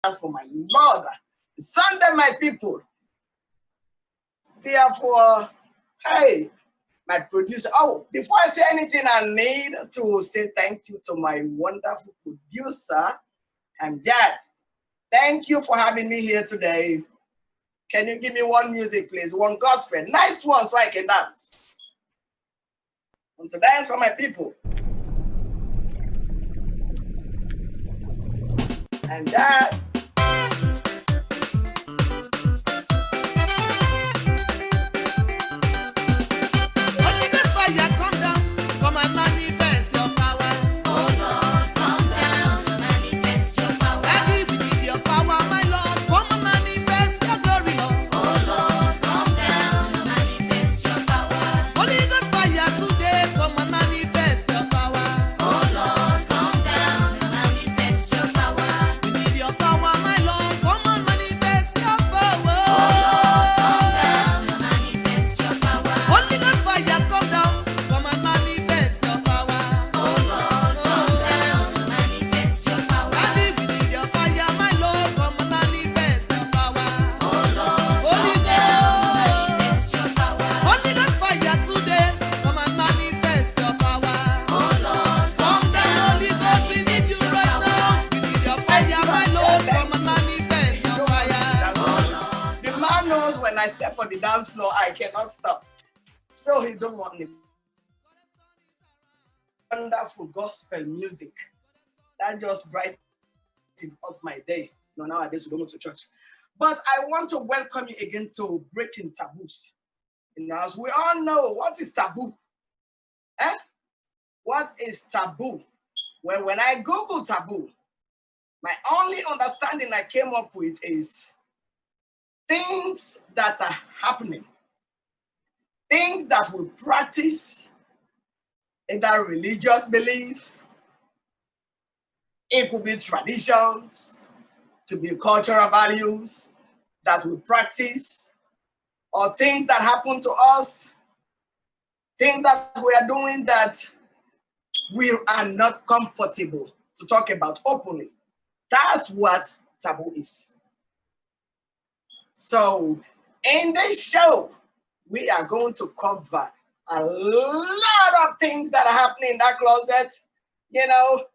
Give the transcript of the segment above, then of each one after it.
That's for my Lord. Sunday, my people. Therefore, hey, my producer. Oh, before I say anything, I need to say thank you to my wonderful producer, Amjad. Thank you for having me here today. Can you give me one music, please? One gospel. Nice one so I can dance. And to dance for my people. And that. Holy Ghost fire, come down, come and manifest your power. Oh Lord, come down and manifest your power. Daddy, we need your power, my Lord. Come and manifest your glory, Lord. Oh Lord, come down and manifest your power. Holy Ghost fire today, come and manifest your power. Oh Lord, come down and manifest your power. We need your power, my Lord. Come and manifest your power. Oh Lord, come down and manifest your power. Holy Ghost fire, come down, come and manifest your power. Oh Lord, come down and manifest your power. Daddy, we need your fire, my Lord. Come and manifest your power. Oh Lord, Holy come down and Ghost. manifest your power. Holy Ghost fire today, come and manifest your power. Oh Lord, Come down, Holy Ghost, we need you right now. We need your fire, my Lord. Come and manifest your fire. The man knows when I step on the dance floor, I cannot stop. So he don't want me. Wonderful gospel music. That just brightened up my day. No, nowadays we don't go to church. But I want to welcome you again to Breaking Taboos. You know, as we all know, what is taboo? Eh? What is taboo? Well, when I Google taboo, my only understanding I came up with is things that are happening, things that we practice, either religious belief, it could be traditions, it could be cultural values that we practice, or things that happen to us, things that we are doing that we are not comfortable to talk about openly. That's what taboo is. So, in this show, we are going to cover a lot of things that are happening in that closet. You know,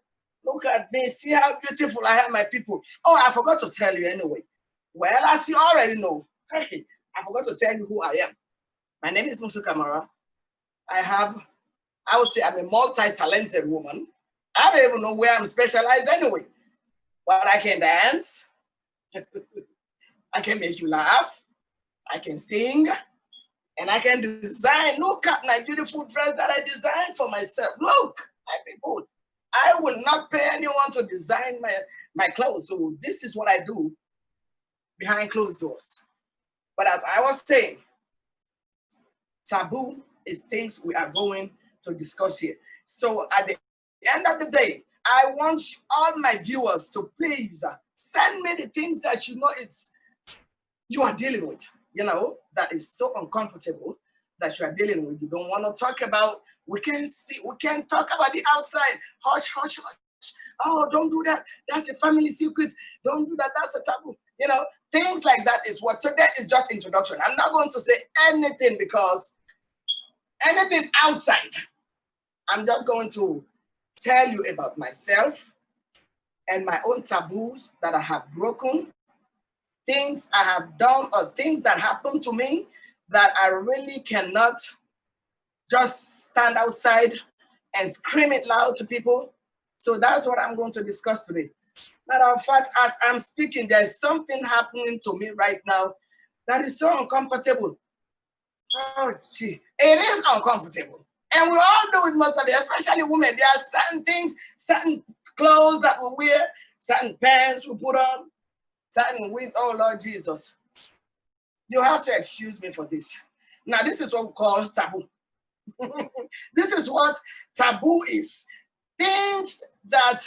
look at me, see how beautiful I am, my people. Oh, I forgot to tell you anyway. Well, as you already know, hey, I forgot to tell you who I am. My name is Musu Kamara. I would say I'm a multi-talented woman. I don't even know where I'm specialized anyway. But I can dance. I can make you laugh. I can sing. And I can design. Look at my beautiful dress that I designed for myself. Look, my people. I will not pay anyone to design my clothes. So this is what I do behind closed doors. But as I was saying, taboo is things we are going to discuss here. So at the end of the day, I want all my viewers to please send me the things that you know you are dealing with, you know, that is so uncomfortable that you are dealing with. You don't want to talk about, we can't speak, we can't talk about the outside. Hush, hush, hush. Oh, don't do that. That's a family secret. Don't do that. That's a taboo. You know, things like that is what. So that is just introduction. I'm not going to say anything because anything outside. I'm just going to tell you about myself and my own taboos that I have broken, things I have done or things that happened to me that I really cannot just stand outside and scream it loud to people. So that's what I'm going to discuss today. Matter of fact, as I'm speaking, there's something happening to me right now that is so uncomfortable. Oh, gee, it is uncomfortable. And we all do it most of it, especially women. There are certain things, certain clothes that we wear, certain pants we put on, certain wigs. Oh, Lord Jesus. You have to excuse me for this. Now, this is what we call taboo. This is what taboo is. Things that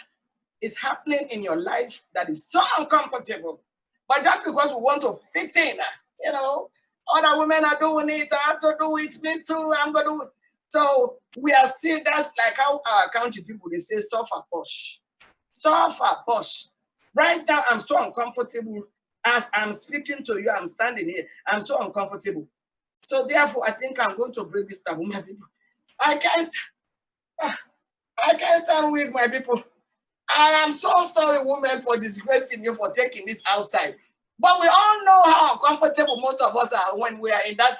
is happening in your life that is so uncomfortable. But just because we want to fit in, you know, other women are doing it, I have to do it, me too, I'm going to do it. So we are still, that's like how our country people, they say, suffer posh. Suffer posh. Right now, I'm so uncomfortable. As I'm speaking to you, I'm standing here. I'm so uncomfortable. So therefore, I think I'm going to break this taboo, my people. I can't, I can't stand with my people. I am so sorry, women, for disgracing you for taking this outside. But we all know how uncomfortable most of us are when we are in that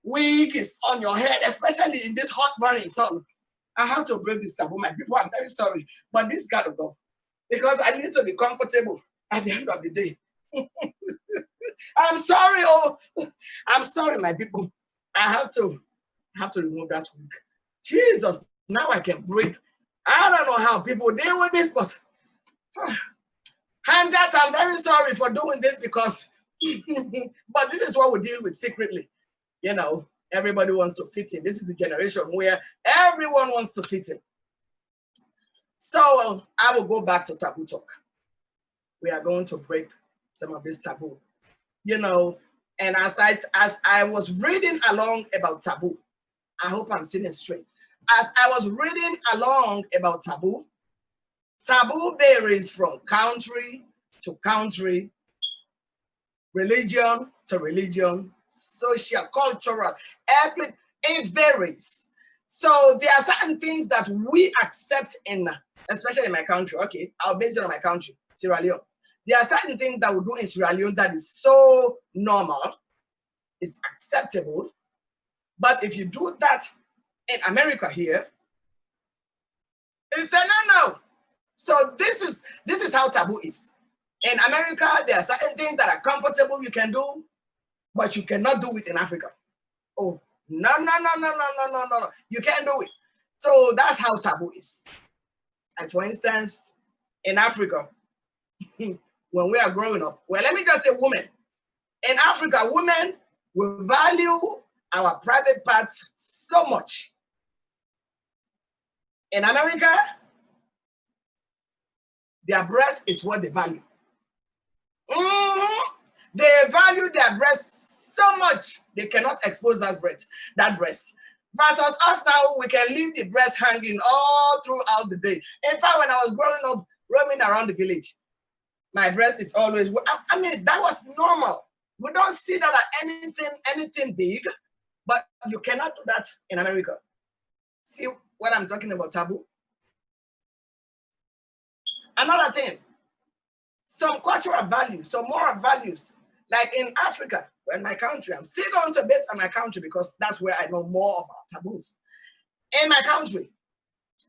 wig is on your head, especially in this hot burning sun. I have to break this taboo, my people. I'm very sorry, but this gotta go because I need to be comfortable at the end of the day. I'm sorry, oh, I'm sorry, my people. I have to remove that wig. Jesus, now I can breathe. I don't know how people deal with this, but and that I'm very sorry for doing this because, but this is what we deal with secretly. You know, everybody wants to fit in. This is the generation where everyone wants to fit in. So I will go back to taboo talk. We are going to break some of this taboo. You know, and as I was reading along about taboo, I hope I'm seeing it straight. As I was reading along about taboo, taboo varies from country to country, religion to religion, social, cultural, everything, it varies. So there are certain things that we accept in, especially in my country. Okay, I'll base it on my country, Sierra Leone. There are certain things that we do in Sierra Leone that is so normal, it's acceptable. But if you do that in America here, it's a no-no. So this is how taboo is. In America, there are certain things that are comfortable you can do, but you cannot do it in Africa. Oh, no, no, no, no, no, no, no, no, no. You can't do it. So that's how taboo is. And for instance, in Africa, when we are growing up, well, let me just say women. In Africa, women will value our private parts so much. In America, their breast is what they value. They value their breast so much they cannot expose that breast. Versus us now, we can leave the breast hanging all throughout the day. In fact, when I was growing up, roaming around the village, my breast is always. I mean, that was normal. We don't see that at anything big, but you cannot do that in America. See what I'm talking about, taboo? Another thing, some cultural values, some moral values, like in Africa, in my country, I'm still going to base on my country because that's where I know more of our taboos. In my country,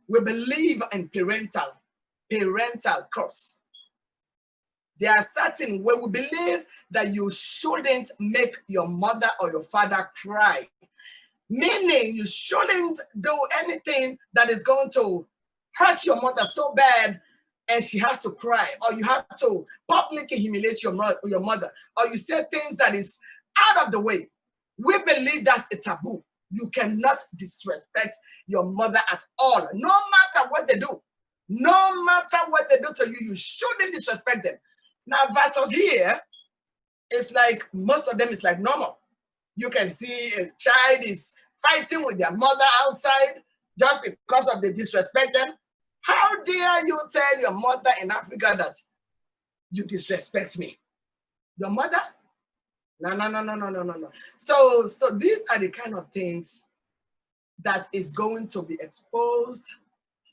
we believe in parental curse. There are certain where we believe that you shouldn't make your mother or your father cry. Meaning you shouldn't do anything that is going to hurt your mother so bad and she has to cry, or you have to publicly humiliate your mother, or you say things that is out of the way. We believe that's a taboo. You cannot disrespect your mother at all, no matter what they do. No matter what they do to you, you shouldn't disrespect them. Now, versus here, it's like most of them is like normal. You can see a child is fighting with their mother outside just because of the disrespect them. How dare you tell your mother in Africa that you disrespect me? Your mother? No, no, no, no, no, no, no, no. So these are the kind of things that is going to be exposed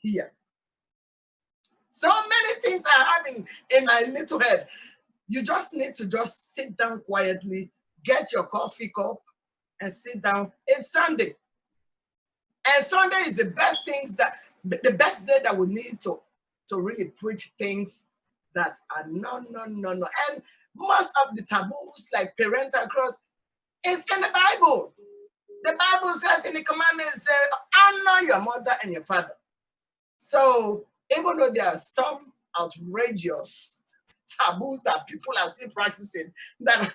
here. So many things are happening in my little head. You just need to just sit down quietly, get your coffee cup, and sit down. It's Sunday. And Sunday is the best day that we need to really preach things that are no. And most of the taboos, like parental cross, is in the Bible. The Bible says in the commandments, honor your mother and your father. So even though there are some outrageous taboos that people are still practicing that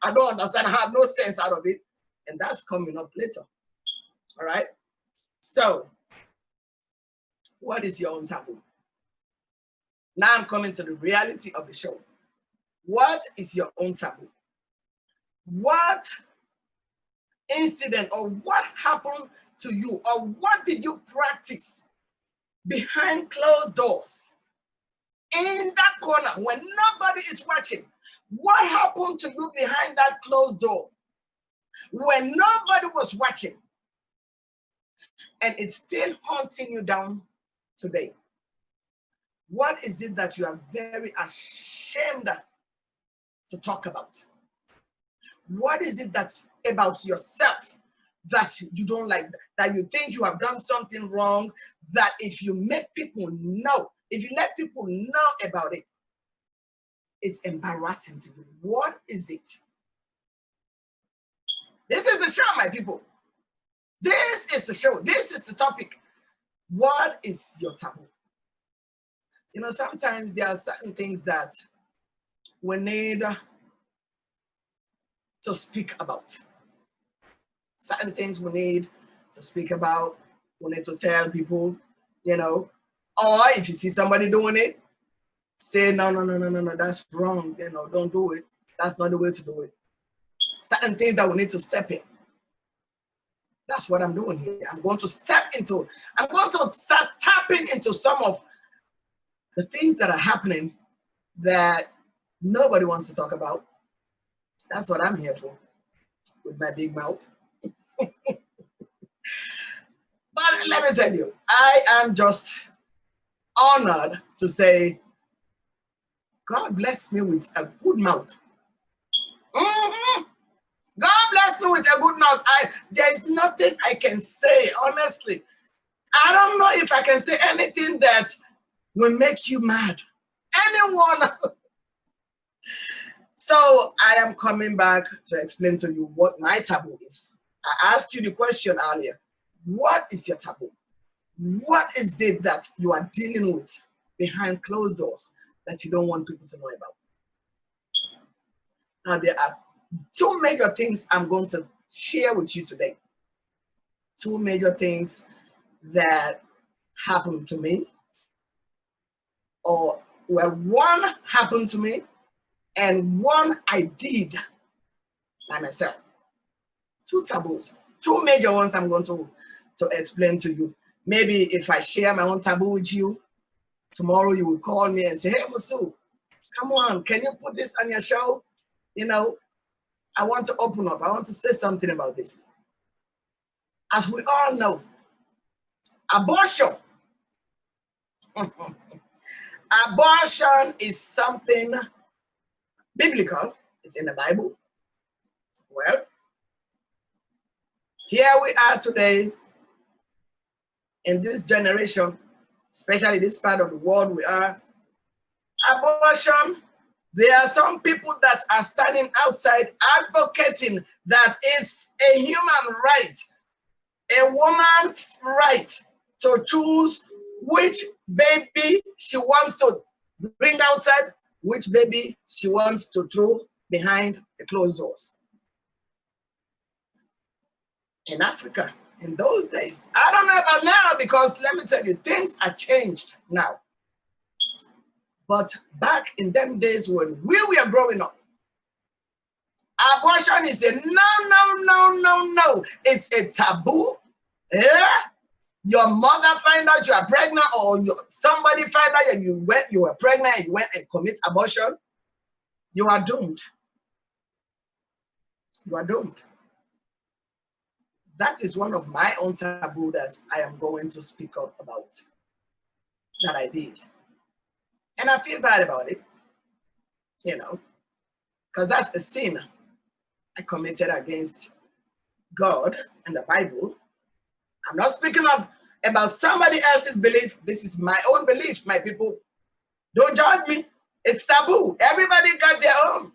I don't understand, I have no sense out of it, and that's coming up later. All right. So, what is your own taboo? Now I'm coming to the reality of the show. What is your own taboo? What incident or what happened to you, or what did you practice behind closed doors in that corner when nobody is watching. What happened to you behind that closed door when nobody was watching? And it's still haunting you down today. What is it that you are very ashamed to talk about? What is it that's about yourself that you don't like, that you think you have done something wrong, that if you make people know, if you let people know about it, it's embarrassing to you? What is it? This is the show, my people. This is the show. This is the topic. What is your taboo? You know, sometimes there are certain things that we need to speak about. Certain things we need to speak about. We need to tell people, you know, or if you see somebody doing it, say, no, that's wrong. You know, don't do it. That's not the way to do it. Certain things that we need to step in. That's what I'm doing here. I'm going to start tapping into some of the things that are happening that nobody wants to talk about. That's what I'm here for, with my big mouth. But let me tell you, I am just honored to say, God bless me with a good mouth. God bless me with a good mouth. There is nothing I can say, honestly. I don't know if I can say anything that will make you mad. Anyone. So I am coming back to explain to you what my taboo is. I asked you the question earlier. What is your taboo? What is it that you are dealing with behind closed doors that you don't want people to know about? Now, there are two major things I'm going to share with you today. Two major things that happened to me, or well, one happened to me and one I did by myself. Two taboos, two major ones I'm going to explain to you. Maybe if I share my own taboo with you, tomorrow you will call me and say, hey, Musu, come on, can you put this on your show? You know, I want to open up. I want to say something about this. As we all know, abortion. Abortion is something biblical. It's in the Bible. Well, here we are today in this generation, especially this part of the world we are. Abortion, there are some people that are standing outside advocating that it's a human right, a woman's right to choose which baby she wants to bring outside, which baby she wants to throw behind the closed doors. In Africa, in those days, I don't know about now, because let me tell you, things are changed now. But back in them days when we were growing up, abortion is a no. It's a taboo. Yeah? Your mother find out you are pregnant, or somebody find out you were pregnant and you went and commit abortion, you are doomed. You are doomed. That is one of my own taboo that I am going to speak up about, that I did. And I feel bad about it, you know, because that's a sin I committed against God and the Bible. I'm not speaking about somebody else's belief. This is my own belief, my people. Don't judge me. It's taboo. Everybody got their own.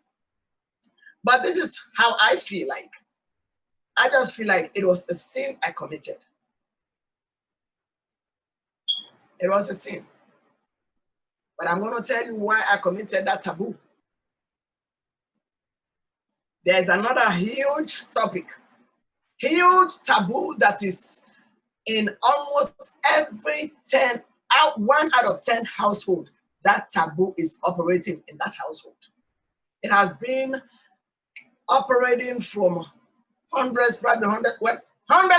But this is how I feel like. I just feel like it was a sin I committed. It was a sin. But I'm going to tell you why I committed that taboo. There's another huge topic, huge taboo that is in almost every 1 out of 10 household. That taboo is operating in that household. It has been operating from hundreds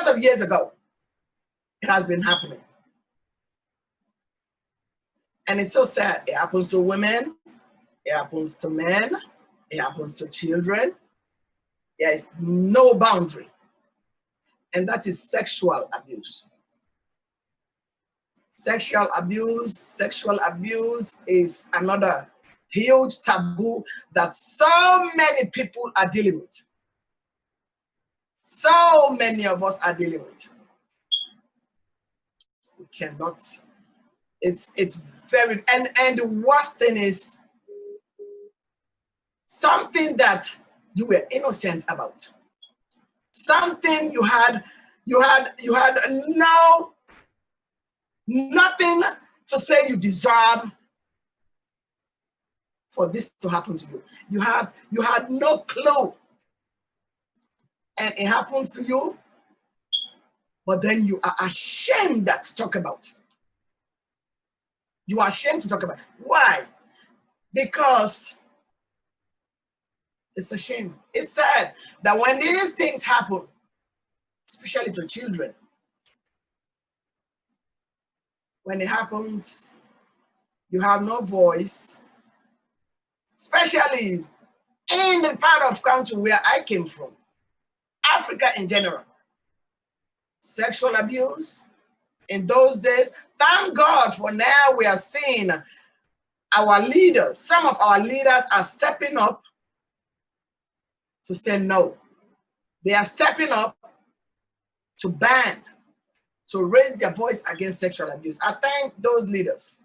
of years ago. It has been happening. And it's so sad. It happens to women, it happens to men, it happens to children. There is no boundary. And that is sexual abuse. Sexual abuse is another huge taboo that so many people are dealing with. So many of us are dealing with. We cannot. It's very, and the worst thing is something that you were innocent about. Something you had nothing to say you deserve for this to happen to you. You had no clue. And it happens to you, but then you are ashamed to talk about. You are ashamed to talk about. Why? Because it's a shame. It's sad that when these things happen, especially to children, when it happens, you have no voice, especially in the part of country where I came from, Africa in general. Sexual abuse in those days, thank God for now we are seeing our leaders, some of our leaders are stepping up to say no. They are stepping up to ban, to raise their voice against sexual abuse. I thank those leaders.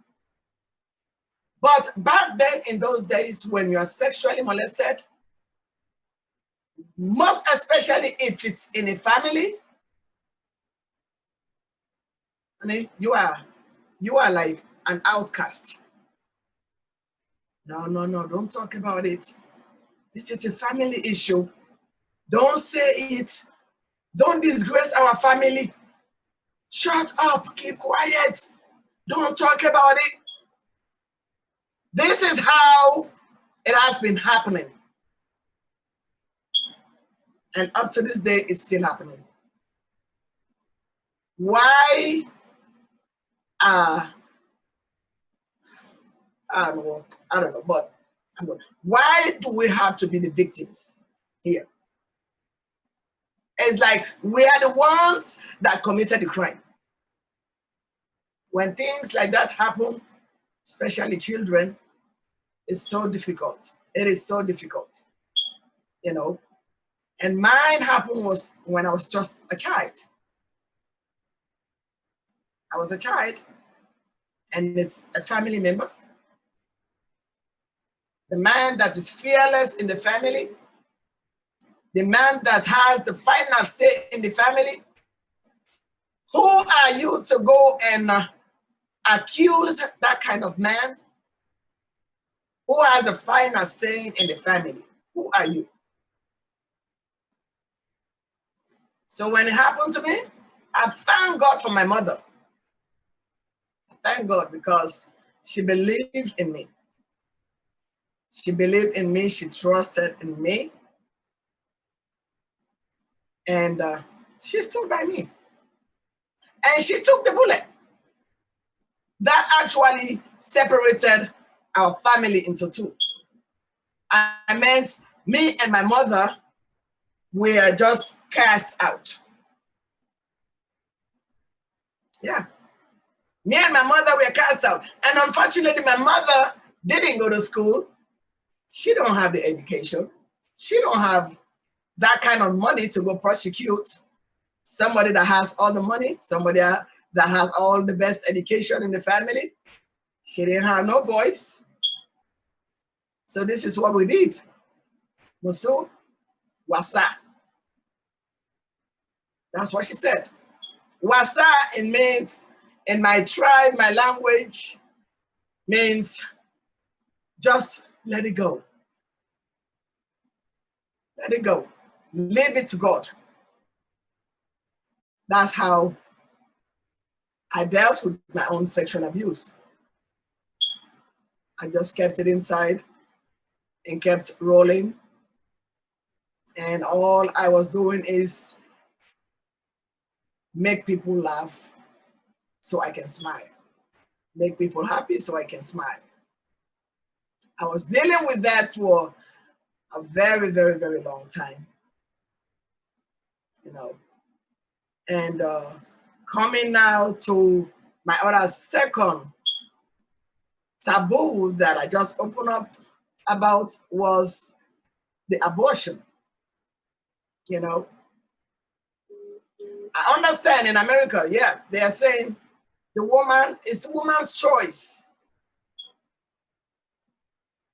But back then in those days when you are sexually molested, most especially if it's in a family, you are like an outcast. No, don't talk about it. This is a family issue. Don't say it. Don't disgrace our family. Shut up, keep quiet. Don't talk about it. This is how it has been happening. And up to this day, it's still happening. Why? I don't know, but why do we have to be the victims here? It's like we are the ones that committed the crime. When things like that happen, especially children, it's so difficult. It is so difficult, you know. And mine happened was when I was just a child. I was a child, and it's a family member. The man that is fearless in the family, the man that has the final say in the family. Who are you to go and accuse that kind of man who has the final say in the family? Who are you? So when it happened to me, I thank God for my mother. I thank God because she believed in me. She believed in me. She trusted in me. And she stood by me. And she took the bullet. That actually separated our family into two. I meant me and my mother were just cast out. Yeah. Me and my mother were cast out. And unfortunately, my mother didn't go to school. She don't have the education. She don't have that kind of money to go prosecute somebody that has all the money, somebody that has all the best education in the family. She didn't have no voice. So this is what we did. Musu Wasa. That's what she said. Wasa, it means, in my tribe, my language, means just let it go. Let it go. Leave it to God. That's how I dealt with my own sexual abuse. I just kept it inside and kept rolling. And all I was doing is make people laugh so I can smile. make people happy so I can smile. I was dealing with that for a very, very, very long time, you know. And coming now to my other second taboo that I just opened up about was the abortion. You know, I understand in America, yeah, they are saying the woman is the woman's choice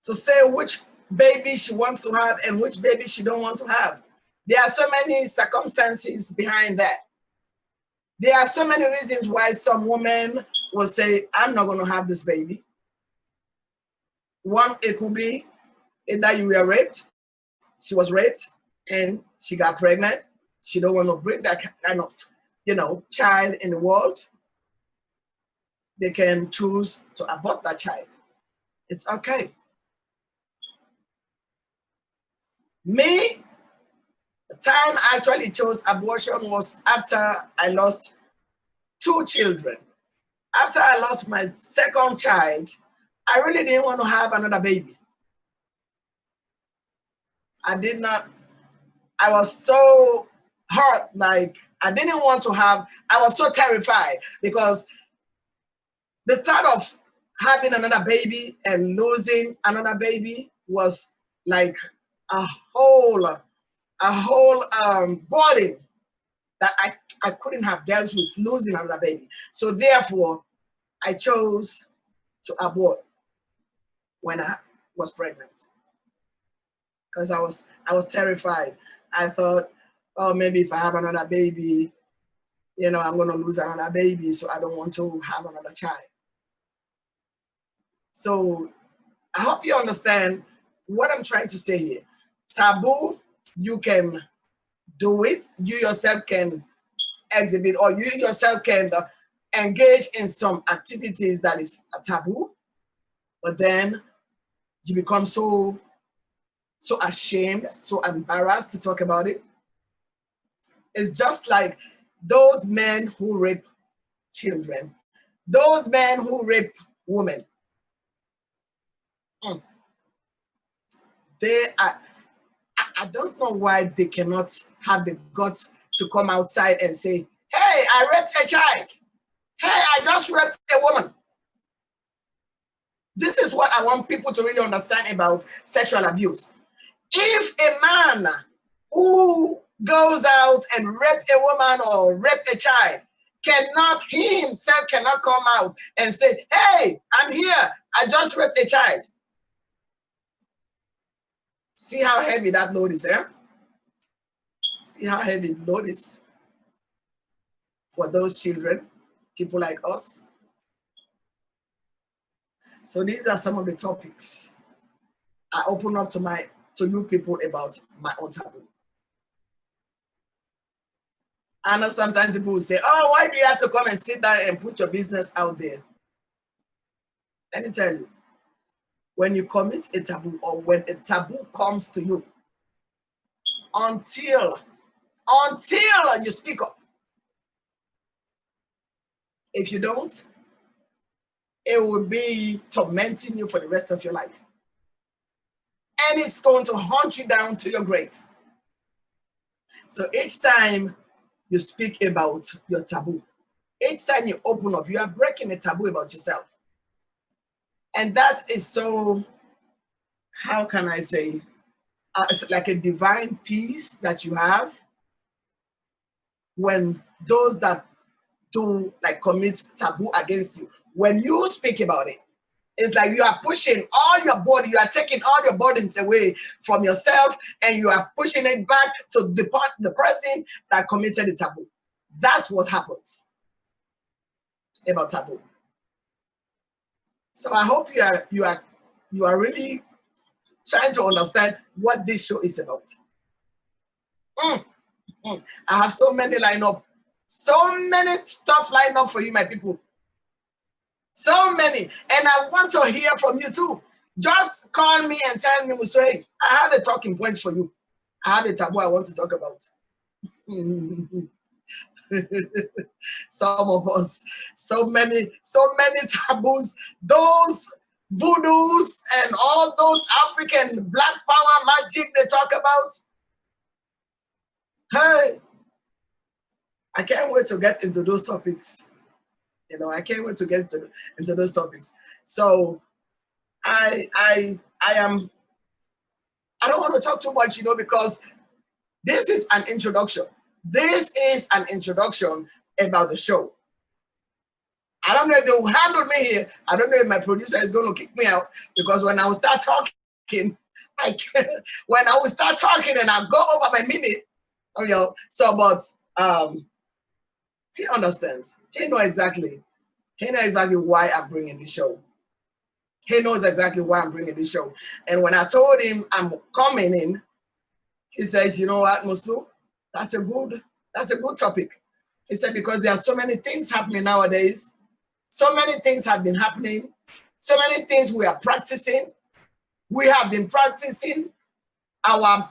to say which baby she wants to have and which baby she don't want to have. There are so many circumstances behind that. There are so many reasons why some women will say, I'm not going to have this baby. One, it could be either you were raped, she was raped, and she got pregnant. She don't want to bring that kind of, child in the world. They can choose to abort that child. It's okay. Me, the time I actually chose abortion was after I lost 2 children. After I lost my second child, I really didn't want to have another baby. I was so hurt, like I didn't want to have, I was so terrified because the thought of having another baby and losing another baby was like a whole burden that I couldn't have dealt with losing another baby. So therefore, I chose to abort when I was pregnant because I was terrified. I thought, oh, maybe if I have another baby, I'm going to lose another baby, so I don't want to have another child. So I hope you understand what I'm trying to say here. Taboo, you can do it. You yourself can exhibit, or you yourself can engage in some activities that is a taboo, but then you become so ashamed, so embarrassed to talk about it. It's just like those men who rape children, those men who rape women. They are, I don't know why they cannot have the guts to come outside and say, hey, I raped a child. Hey, I just raped a woman. This is what I want people to really understand about sexual abuse. If a man who goes out and rape a woman or rape a child he himself cannot come out and say, hey, I'm here, I just raped a child. See how heavy that load is, eh? See how heavy the load is for those children, people like us. So these are some of the topics I open up to you people about my own taboo. I know sometimes people will say, oh, why do you have to come and sit down and put your business out there? Let me tell you, when you commit a taboo or when a taboo comes to you, until you speak up, if you don't, it will be tormenting you for the rest of your life. And it's going to haunt you down to your grave. So each time you speak about your taboo, each time you open up, you are breaking a taboo about yourself. And that is so, how can I say, it's like a divine peace that you have when those that do like commit taboo against you, when you speak about it, it's like you are pushing all your body, you are taking all your burdens away from yourself and you are pushing it back to the person that committed the taboo. That's what happens about taboo. So I hope you are really trying to understand what this show is about. I have so many stuff lined up for you, my people. So many. And I want to hear from you too. Just call me and tell me, Musu, hey, I have a talking point for you. I have a taboo I want to talk about. Some of us, so many taboos, those voodoos and all those African black power magic they talk about. Hey, I can't wait to get into those topics. You know, I can't wait to get into those topics. So I am, I don't want to talk too much, you know, because this is an introduction. This is an introduction about the show. I don't know if they will handle me here. I don't know if my producer is going to kick me out, because when I will start talking, I can, when I will start talking and I go over my minute, you know. So, but he understands. He knows exactly why I'm bringing this show. He knows exactly why I'm bringing this show. And when I told him I'm coming in, he says, you know what, Musu, that's a good topic. He said, because there are so many things happening nowadays. So many things have been happening. So many things we are practicing. We have been practicing. Our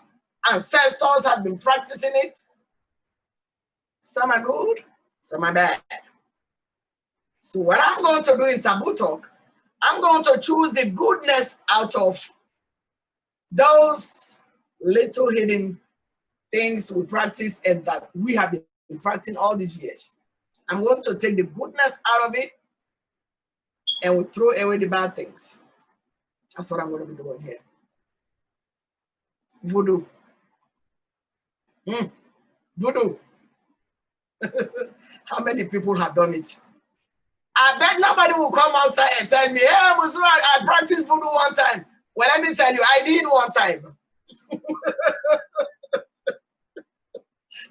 ancestors have been practicing it. Some are good, some are bad. So what I'm going to do in Taboo Talk, I'm going to choose the goodness out of those little hidden things we practice and that we have been practicing all these years. I'm going to take the goodness out of it and we throw away the bad things. That's what I'm going to be doing here. Voodoo. Voodoo. How many people have done it? I bet nobody will come outside and tell me, hey, Musu, I practiced voodoo one time. Well, let me tell you, I did one time.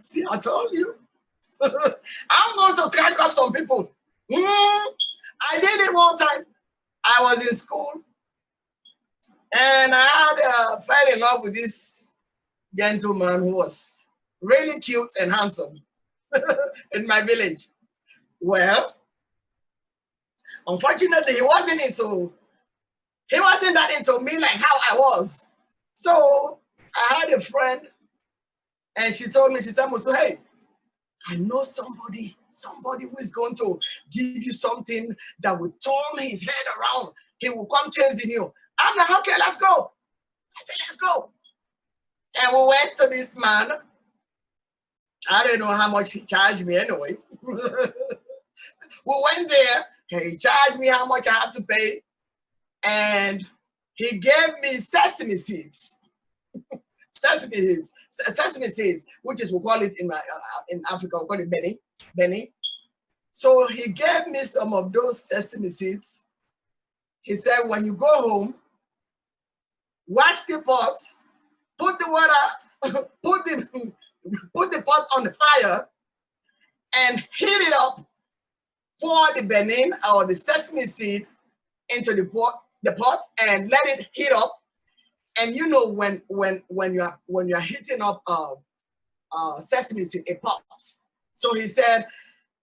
See, I told you. I'm going to crack up some people. I did it one time. I was in school and I fell in love with this gentleman who was really cute and handsome in my village. Well, unfortunately, he wasn't that into me like how I was. So I had a friend and she told me, she said, Musu, hey, I know somebody who is going to give you something that will turn his head around. He will come chasing you. I'm like, okay, let's go. I said, let's go. And we went to this man. I don't know how much he charged me anyway. We went there and he charged me how much I have to pay. And he gave me sesame seeds. Sesame seeds, which is we call it in Africa, we call it Benny. So he gave me some of those sesame seeds. He said, when you go home, wash the pot, put the water, put the pot on the fire, and heat it up. Pour the benin or the sesame seed into the pot, and let it heat up. And you know when you're heating up sesame seed, it pops. So he said,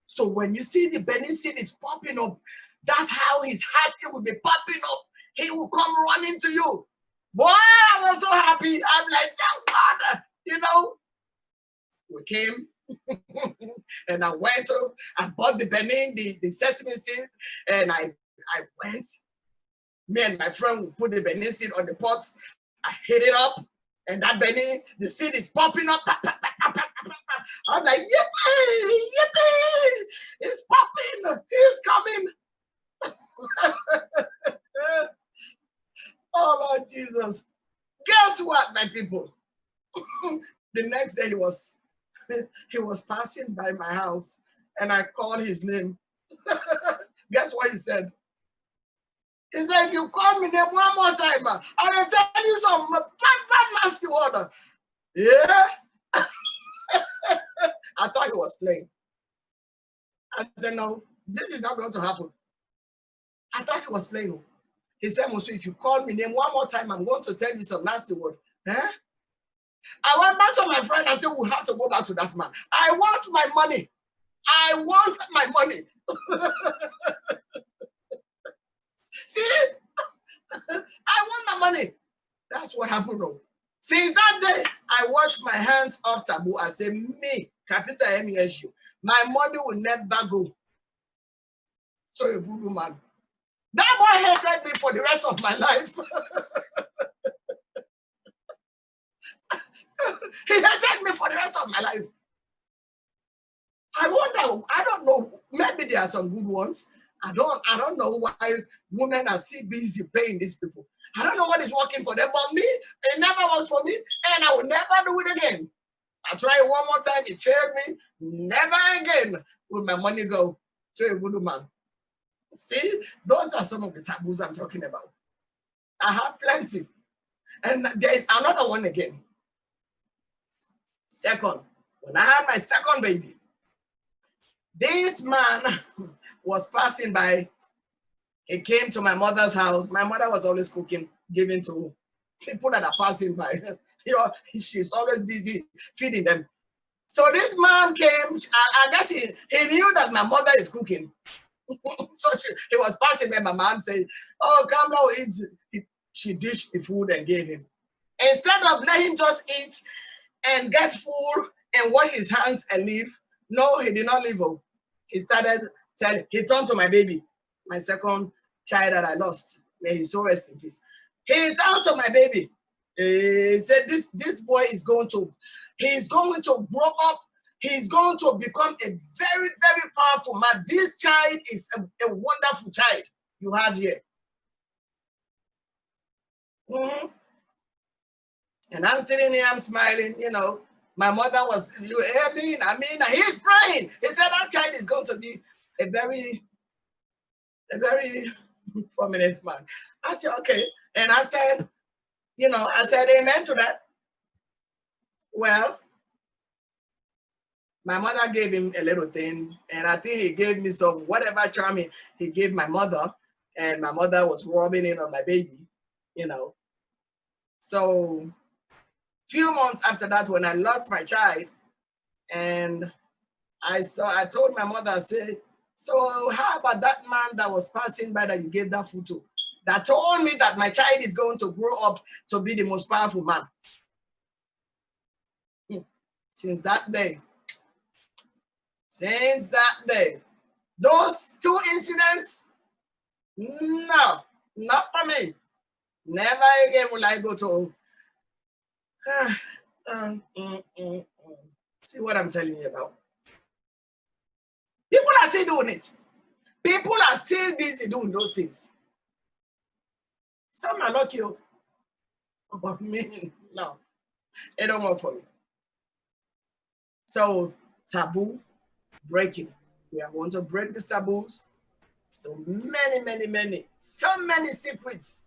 so when you see the benin seed is popping up, that's how his heart it will be popping up. He will come running to you. Boy, I was so happy. I'm like, thank God, you know. We came and I went up, I bought the benin, the sesame seed, and I went. Me and my friend will put the benin seed on the pot. I hit it up, and that benin, the seed is popping up. I'm like, yippee, yippee! It's popping, it's coming. Oh Lord Jesus. Guess what, my people? The next day he was passing by my house and I called his name. Guess what he said? He said, if you call me name one more time, I will tell you some bad nasty order. Yeah. I thought he was playing. I said, no, this is not going to happen. I thought he was playing. He said, Musu, if you call me name one more time, I'm going to tell you some nasty word. Huh? I went back to my friend and said, we have to go back to that man. I want my money. I want my money. See? I want my money. That's what happened. Since that day, I washed my hands off taboo. I say, me, capital MESU. my money will never go to a voodoo man. That boy hated me for the rest of my life. He hated me for the rest of my life. I wonder, I don't know, maybe there are some good ones. I don't know why women are still busy paying these people. I don't know what is working for them, but me, it never worked for me, and I will never do it again. I tried it one more time, it failed me. Never again will my money go to a voodoo man. See, those are some of the taboos I'm talking about. I have plenty. And there is another one again. Second, when I had my second baby, this man was passing by. He came to my mother's house. My mother was always cooking, giving to people that are passing by. She's always busy feeding them. So this man came, I guess he knew that my mother is cooking. So he was passing by. My mom said, oh, come now, eat. She dished the food and gave him. Instead of letting him just eat and get full and wash his hands and leave, no, he did not leave. He started telling, he turned to my baby, my second child that I lost. May his soul rest in peace. He turned to my baby. He said, this boy is going to grow up. He's going to become a very, very powerful man. This child is a wonderful child you have here. Mm-hmm. And I'm sitting here, I'm smiling, you know. My mother was, I mean, he's praying. He said that child is going to be a very prominent man. I said, okay. And I said, amen to that. Well, my mother gave him a little thing, and I think he gave me some whatever charm he gave my mother, and my mother was rubbing it on my baby, you know. So few months after that, when I lost my child, and I told my mother, I said, so how about that man that was passing by that you gave that food to, that told me that my child is going to grow up to be the most powerful man? Since that day, those two incidents, no, not for me. Never again will I go to see what I'm telling you about. People are still doing it. People are still busy doing those things. Some are lucky, but me, no, it don't work for me. So taboo breaking. We are going to break these taboos. So many, so many secrets,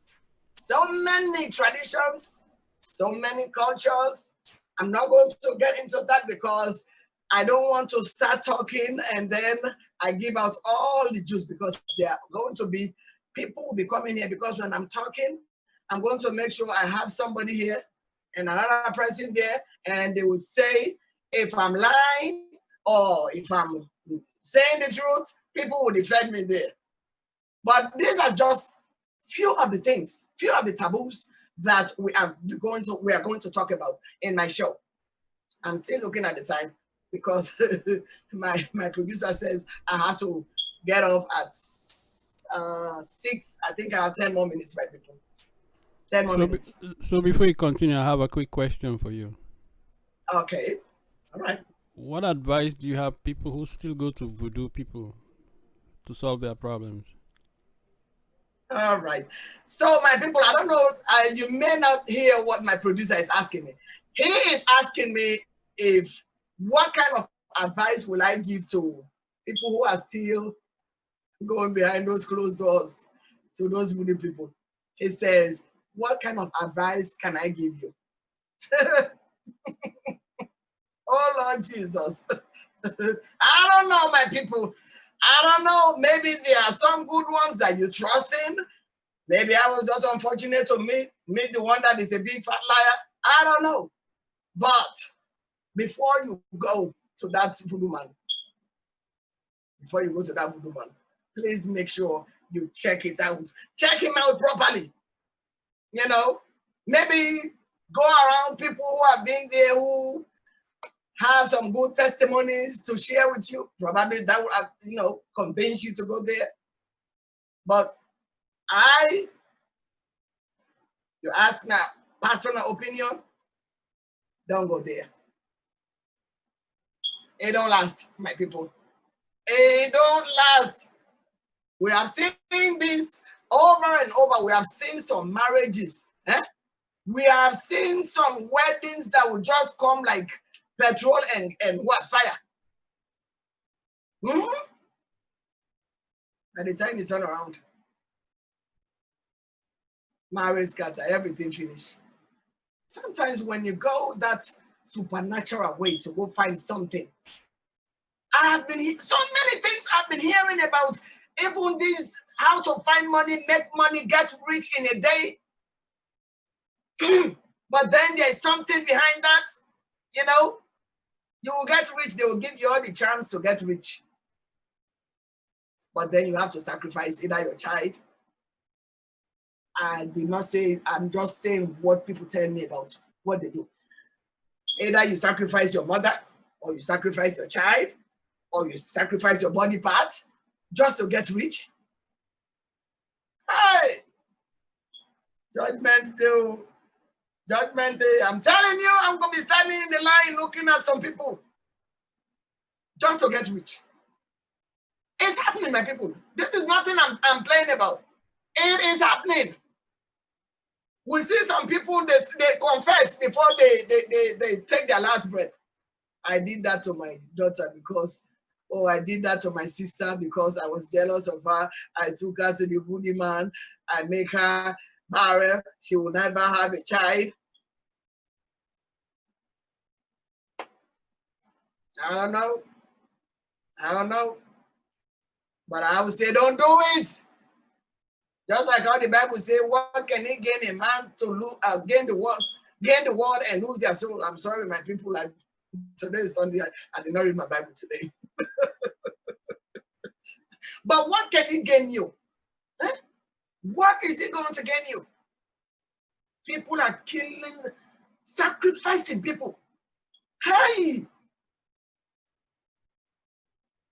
so many traditions, so many cultures. I'm not going to get into that because I don't want to start talking and then I give out all the juice, because there are going to be people will be coming here, because when I'm talking, I'm going to make sure I have somebody here and another person there, and they would say if I'm lying or if I'm saying the truth, people will defend me there. But these are just few of the things, few of the taboos that we are going to talk about in my show. I'm still looking at the time because my producer says I have to get off at 6. I think I have 10 more minutes, right, people? 10 more minutes. So before you continue, I have a quick question for you. Okay. All right. What advice do you have people who still go to voodoo people to solve their problems? All right. So my people, I don't know, you may not hear what my producer is asking me. He is asking me what kind of advice will I give to people who are still going behind those closed doors, to those voodoo people. He says, what kind of advice can I give you? Oh, Lord Jesus. I don't know, my people. I don't know. Maybe there are some good ones that you trust in. Maybe I was just unfortunate to meet the one that is a big fat liar. I don't know. But before you go to that voodoo man, please make sure you check it out. Check him out properly. You know, maybe go around people who have been there, who have some good testimonies to share with you. Probably that will, convince you to go there. But you ask my personal opinion, don't go there. It don't last, my people. It don't last. We have seen this over and over. We have seen some marriages. We have seen some weddings that will just come like petrol and what? Fire. By the time you turn around, marriage scatter, everything finish. Sometimes when you go that supernatural way to go find something, so many things I've been hearing about, even this, how to find money, make money, get rich in a day. But then there's something behind that, you will get rich. They will give you all the chance to get rich. But then you have to sacrifice either your child. I did not say, I'm just saying what people tell me about what they do. Either you sacrifice your mother, or you sacrifice your child, or you sacrifice your body parts just to get rich. Hey! Judgment Day. Judgment Day. I'm telling you, I'm going to be standing in the line looking at some people just to get rich. It's happening, my people. This is nothing I'm playing about. It is happening. We see some people, they confess before they take their last breath. I did that to my daughter because, I did that to my sister because I was jealous of her. I took her to the voodoo man. I make her barren. She will never have a child. I don't know. But I would say, don't do it. Just like how the Bible says, what can he gain a man to gain the world and lose their soul? I'm sorry, my people. Today is Sunday. I did not read my Bible today. But what can it gain you? What is it going to gain you? People are killing, sacrificing people. Hey!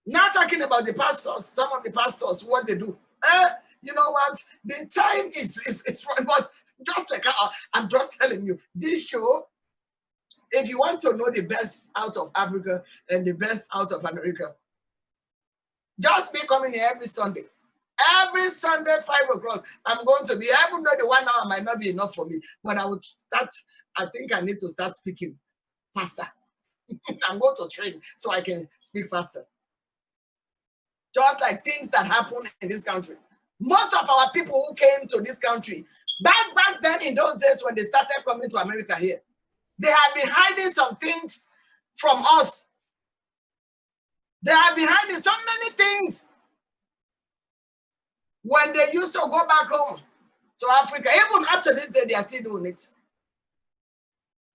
Not talking about the pastors, some of the pastors, what they do. You know what? The time is running, but just like I'm just telling you, this show, if you want to know the best out of Africa and the best out of America, just be coming here every Sunday. Every Sunday, 5 o'clock, I'm going to be, even though the 1 hour might not be enough for me, but I think I need to start speaking faster. I'm going to train so I can speak faster. Just like things that happen in this country. Most of our people who came to this country, back then in those days when they started coming to America here, they have been hiding some things from us. They have been hiding so many things. When they used to go back home to Africa, even up to this day, they are still doing it.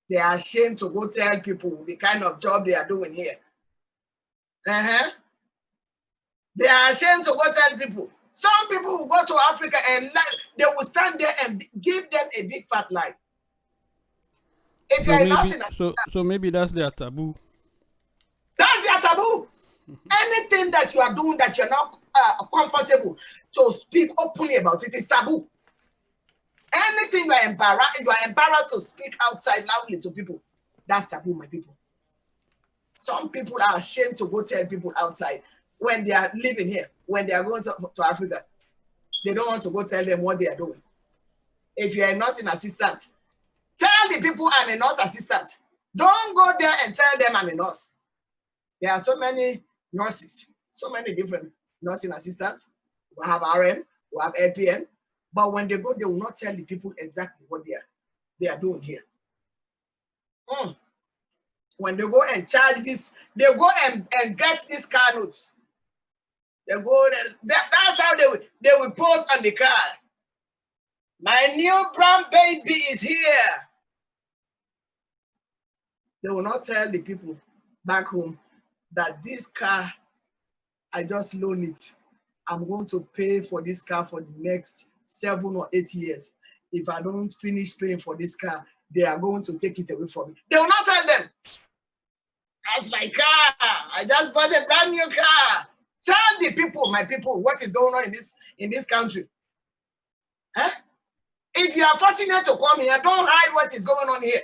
They are ashamed to go tell people the kind of job they are doing here. They are ashamed to go tell people. Some people will go to Africa and they will stand there and give them a big fat lie. If So you're maybe, so maybe that's their taboo. That's their taboo. Anything that you are doing that you're not comfortable to speak openly about, it is taboo. Anything you are embarrassed to speak outside loudly to people, that's taboo, my people. Some people are ashamed to go tell people outside when they are living here, when they are going to Africa. They don't want to go tell them what they are doing. If you're a nursing assistant, tell the people I'm a nurse assistant. Don't go there and tell them I'm a nurse. There are so many nurses, so many different nursing assistants. We have RN, we have LPN, but when they go, they will not tell the people exactly what they are doing here. When they go and charge this, they go and get these car notes. They go, that's how they will post on the car. My new brown baby is here. They will not tell the people back home that this car, I just loan it. I'm going to pay for this car for the next 7 or 8 years. If I don't finish paying for this car, they are going to take it away from me. They will not tell them. That's my car. I just bought a brand new car. Tell the people, my people, what is going on in this country. Huh? If you are fortunate to come here, don't hide what is going on here.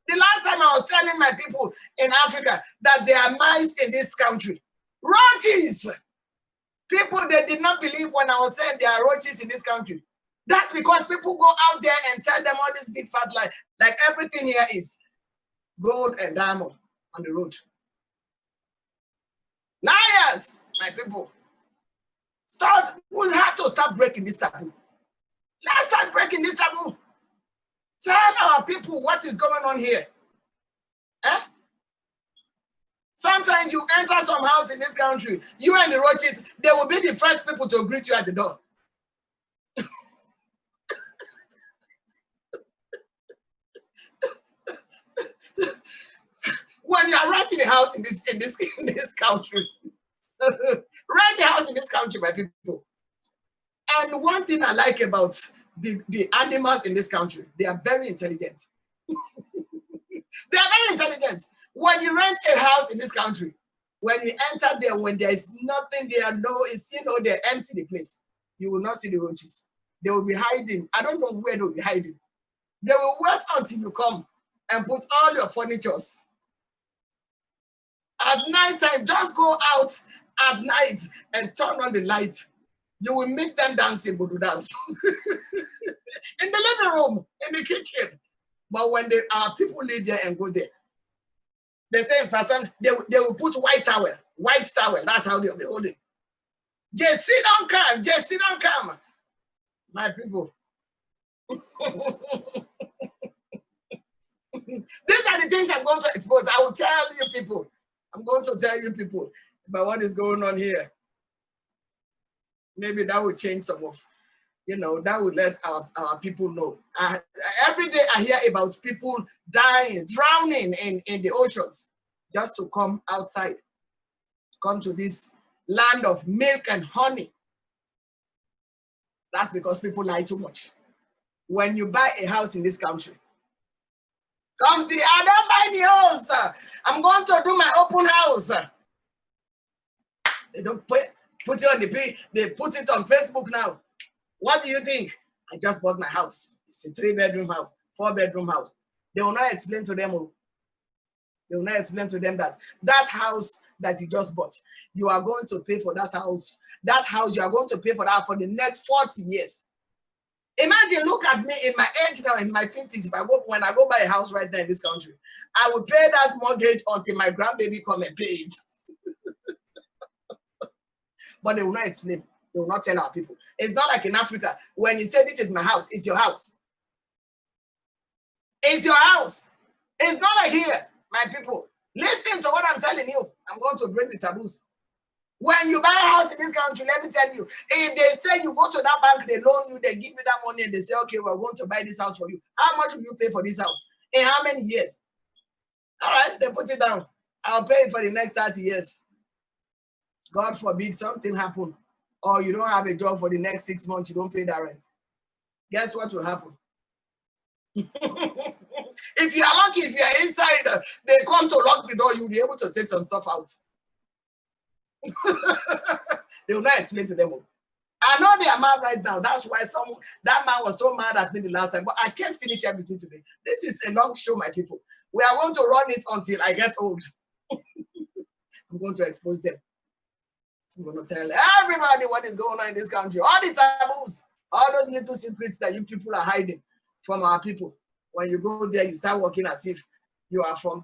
The last time I was telling my people in Africa that there are mice in this country. Roaches. People, they did not believe when I was saying there are roaches in this country. That's because people go out there and tell them all this big fat lie. Like everything here is gold and diamond on the road. Liars, my people. We'll have to start breaking this taboo. Let's start breaking this taboo. Tell our people what is going on here. Eh? Sometimes you enter some house in this country, you and the roaches, they will be the first people to greet you at the door. When you are renting a house in this country, rent a house in this country, my people. And one thing I like about the animals in this country, they are very intelligent. They are very intelligent. When you rent a house in this country, when you enter there, when there is nothing there, they empty the place. You will not see the roaches. They will be hiding. I don't know where they will be hiding. They will wait until you come and put all your furnitures. At night time, just go out at night and turn on the light. You will meet them dancing Budu dance. In the living room, in the kitchen. But when our people live there and go there, they say in Fasan, they will put white towel. That's how they'll be holding. Just sit down, come. Just sit down, come. My people. These are the things I'm going to expose. I will tell you people. I'm going to tell you people about what is going on here. Maybe that will change some of, that will let our people know. Every day I hear about people dying, drowning in the oceans just to come outside, come to this land of milk and honey. That's because people lie too much. When you buy a house in this country, come see, I don't buy the house. I'm going to do my open house. They don't put it on they put it on Facebook now. What do you think? I just bought my house. It's a 3-bedroom house, 4-bedroom house. They will not explain to them. They will not explain to them that house that you just bought, you are going to pay for that house. That house, you are going to pay for that for the next 40 years. Imagine, look at me in my age now, in my 50s. When I go buy a house right now in this country, I will pay that mortgage until my grandbaby come and pay it. But they will not explain. They will not tell our people. It's not like in Africa. When you say this is my house, it's your house. It's your house. It's not like here, my people. Listen to what I'm telling you. I'm going to break the taboos. When you buy a house in this country, let me tell you, if they say you go to that bank, they loan you, they give you that money, and they say, okay, we're going to buy this house for you. How much will you pay for this house? In how many years? All right, they put it down. I'll pay it for the next 30 years. God forbid something happen, or you don't have a job for the next 6 months, you don't pay that rent. Guess what will happen? If you are lucky, if you are inside, they come to lock the door, you'll be able to take some stuff out. They will not explain to them. I know they are mad right now. That's why that man was so mad at me the last time. But I can't finish everything today. This is a long show, my people. We are going to run it until I get old. I'm going to expose them. I'm going to tell everybody what is going on in this country. All the taboos, all those little secrets that you people are hiding from our people. When you go there, you start walking as if you are from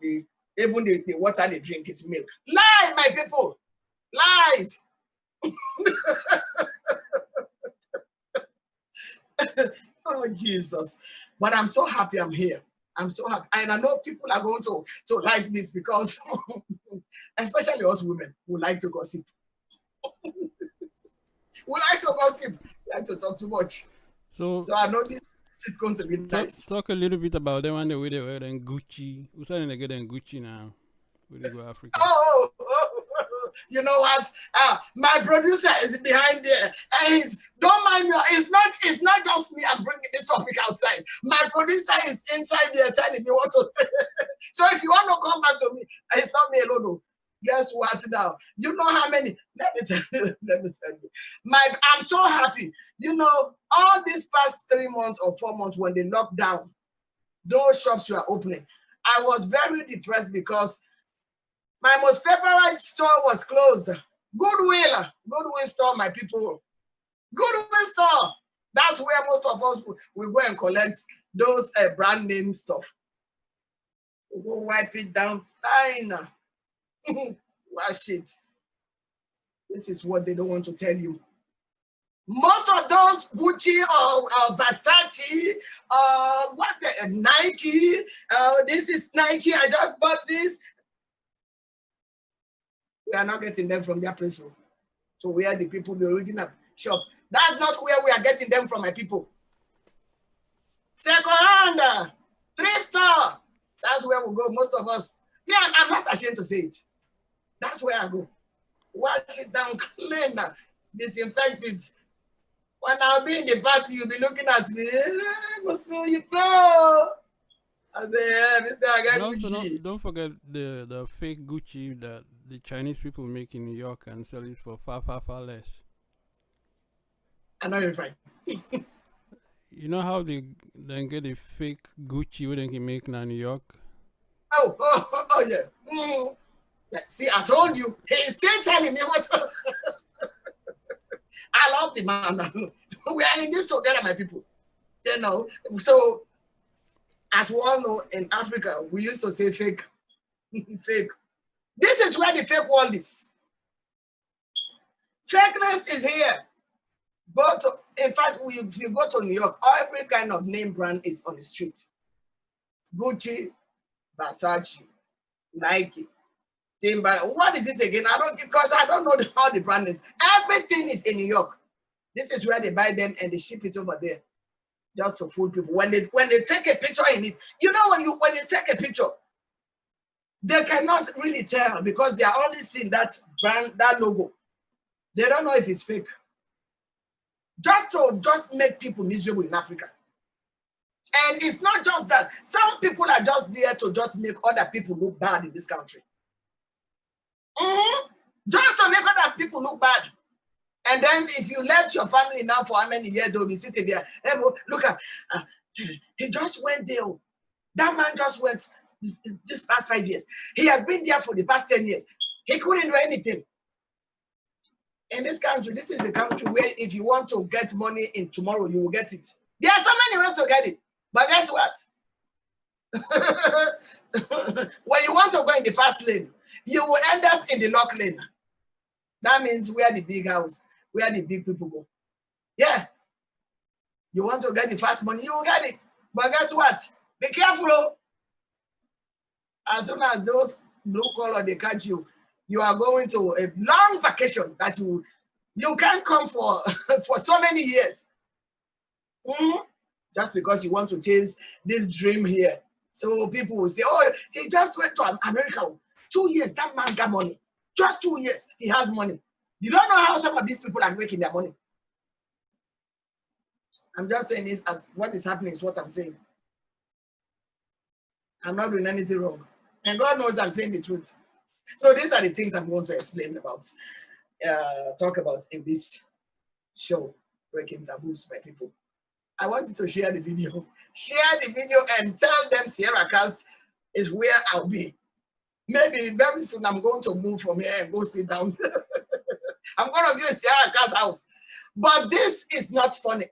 even the water they drink is milk. Lie, my people. Lies. Oh, Jesus. But I'm so happy I'm here. I'm so happy. And I know people are going to like this because, especially us women who like to gossip. We like to gossip. We like to talk too much. So I know this is going to be nice. Talk a little bit about them and the way they wear them Gucci. Who's trying to get them Gucci now? Where they go Africa? Oh, you know what? My producer is behind there, and don't mind me. It's not just me. I'm bringing this topic outside. My producer is inside there telling me what to say. So if you want to come back to me, it's not me alone. No. Guess what now? You know how many? Let me tell you. Let me tell you. I'm so happy. You know, all these past 3 months or 4 months when they locked down, those shops were opening. I was very depressed because my most favorite store was closed. Goodwill store, my people. Goodwill store. That's where most of us will go and collect those brand name stuff. We'll go wipe it down fine. Wash it. This is what they don't want to tell you. Most of those Gucci or Versace, Nike, this is Nike, I just bought this. We are not getting them from their place. So where the people, the original shop. That's not where we are getting them from, my people. Second hand, thrift store. That's where we go, most of us. Me, I'm not ashamed to say it. That's where I go. Wash it down, clean, disinfect it. When I'll be in the party, you'll be looking at me. Musu, you blow. I say, yeah, Mr. I got And also, Gucci. don't forget the fake Gucci that the Chinese people make in New York and sell it for far less. I know you're fine. You know how they then get a fake Gucci where they can make in New York? Oh, yeah. Yeah. See, I told you. He's still telling me what. I love the man. We are in this together, my people. You know, so as we all know, in Africa, we used to say fake. Fake. This is where the fake world is. Fakeness is here. But in fact, if you go to New York, every kind of name brand is on the street. Gucci, Versace, Nike, Timberland. What is it again? Because I don't know how the brand is. Everything is in New York. This is where they buy them and they ship it over there, just to fool people. When they take a picture in it, you know, when you take a picture, they cannot really tell because they are only seeing that brand, that logo. They don't know if it's fake. Just to make people miserable in Africa. And it's not just that. Some people are just there to just make other people look bad in this country. Just to make other people look bad. And then if you left your family now for how many years, they'll be sitting there. Hey, look at, he just went there. That man just went this past 5 years. He has been there for the past 10 years. He couldn't do anything. In this country, this is the country where if you want to get money in tomorrow, you will get it. There are so many ways to get it. But guess what? When you want to go in the fast lane, you will end up in the lock lane. That means where the big house, where the big people go. Yeah. You want to get the fast money, you will get it. But guess what? Be careful. Oh. As soon as those blue collar, they catch you, you are going to a long vacation that you can't come for for so many years. Just because you want to chase this dream here. So people will say, oh, he just went to America. 2 years, that man got money. Just 2 years, he has money. You don't know how some of these people are making their money. I'm just saying this as what is happening is what I'm saying. I'm not doing anything wrong. And God knows I'm saying the truth. So these are the things I'm going to explain about, talk about in this show, Breaking Taboos, my people. I want you to share the video. Share the video and tell them Sierra Cast is where I'll be. Maybe very soon I'm going to move from here and go sit down. I'm going to be in Sierra Cast's house. But this is not funny.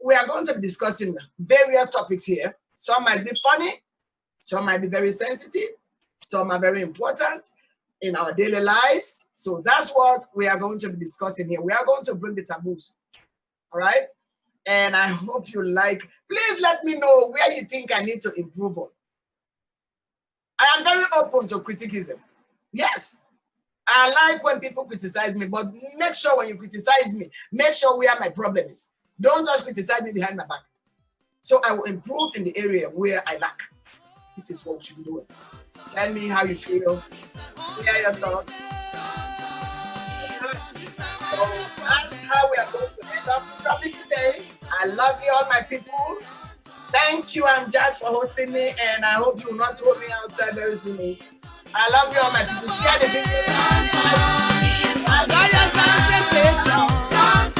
We are going to be discussing various topics here. Some might be funny. Some might be very sensitive. Some are very important in our daily lives. So that's what we are going to be discussing here. We are going to bring the taboos. All right? And I hope you like. Please let me know where you think I need to improve on. I am very open to criticism. Yes. I like when people criticize me, but make sure when you criticize me, make sure where my problem is. Don't just criticize me behind my back. So I will improve in the area where I lack. This is what we should be doing. Tell me how you feel. Share your thoughts. So that's how we are going to end up the topic today. I love you all, my people. Thank you, I'm Judge, for hosting me, and I hope you will not throw me outside very soon. I love you all, my people. Share the video. Joyous sensation.